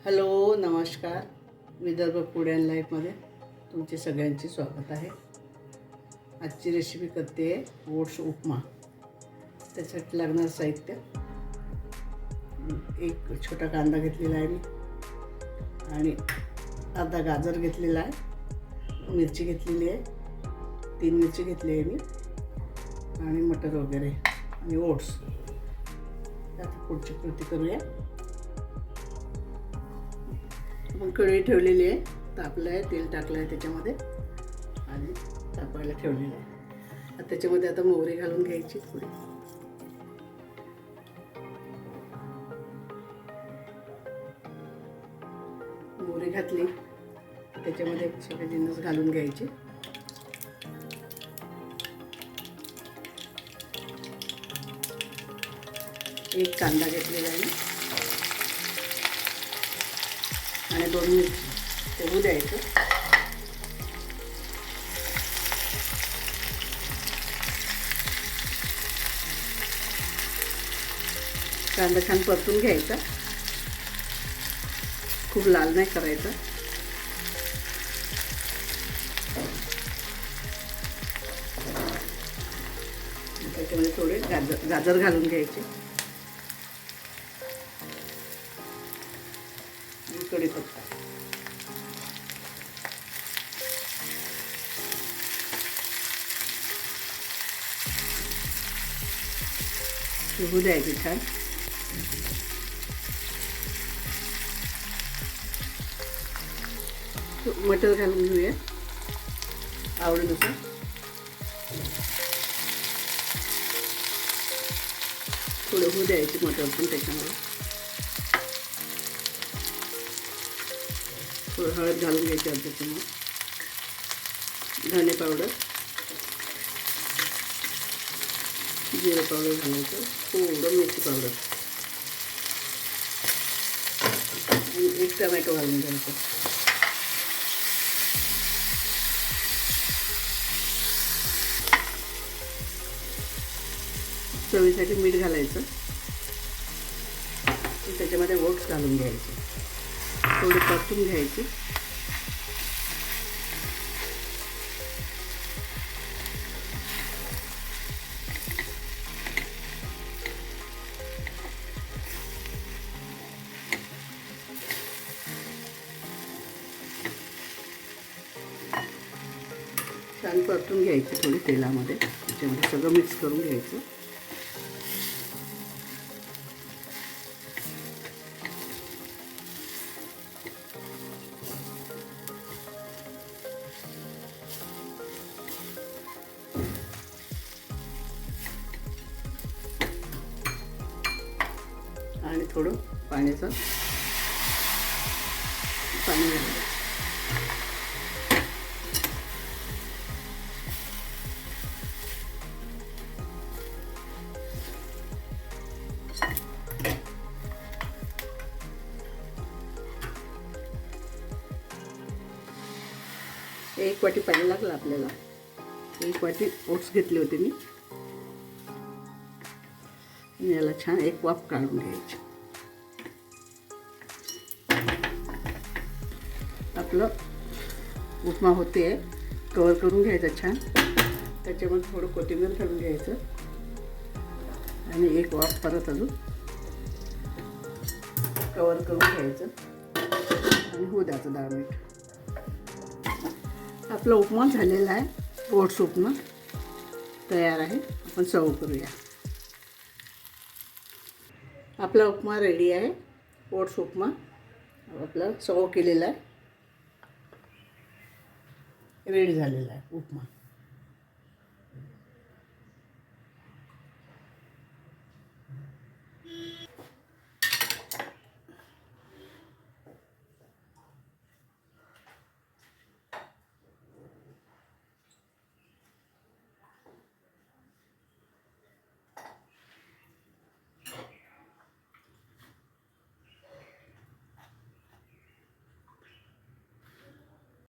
Hello नमस्कार. Vidarbha food and लाईफमध्ये तुमचे सगळ्यांचे स्वागत आहे. आजची रेसिपी करते ओट्स उपमा. त्यासाठी लागणारं साहित्य, एक छोटा कांदा घेतलेला आहे मी, आणि अर्धा गाजर घेतलेला आहे, मिरची घेतलेली आहे, 3 मिरची घेतली आहे मी, आणि मटर वगैरे आणि ओट्स. आता पुढची कृती करूया. आपण कढई ठेवलेली आहे, तापलं आहे, तेल टाकलं आहे त्याच्यामध्ये आणि तापायला ठेवलेलं आहे. त्याच्यामध्ये आता मोहरी घालून घ्यायची थोडी. मोहरी घातली, त्याच्यामध्ये सगळे जिन्नस घालून घ्यायचे. एक कांदा घेतलेला आहे आणि 2 मिरची तेवढं द्यायचं. कांदा छान परतून घ्यायचा, खूप लाल नाही करायचा. त्याच्यामध्ये थोडे गाजर घालून घ्यायचे, कढीपत्ता. शिजू द्यायचे छान. मटर घालून घेऊया आवडीनुसार. थोडं होऊ द्यायचे मटर पण त्याच्यामध्ये. थोडं हळद घालून घ्यायची अर्धा चमच, धने पावडर, जिरे पावडर घालायचं, थोडं मिरची पावडर आणि 1 टमॅटो घालून घ्यायचं. चवीसाठी मीठ घालायचं. त्याच्यामध्ये ओट्स घालून घ्यायचे, थोडे परतून घ्यायचे. छान परतून घ्यायचे थोडी तेलामध्ये. त्याच्यामध्ये सगळं मिक्स करून घ्यायचं. आणि थोडं पाणी घालायचं. एक वाटी पाणी लागलं आपल्याला. 1 वाटी ओट्स घेतले होते मी. याला छान एक वाफ काढून घ्यायची. आपलं उपमा होते, कवर करून घ्यायचं छान. त्याच्यामध्ये थोडं कोथिंबीर घालून घ्यायचं आणि एक वाफ परत अजून कवर करून घ्यायचं आणि होऊ द्यायचं 10 मिनिट. आपला उपमा झालेला आहे. ओट्स उपमा तयार आहे. आपण सर्व करूया. आपला उपमा रेडी आहे. ओट्स उपमा आपला सर्व केलेला आहे. रेडी झालेला आहे उपमा.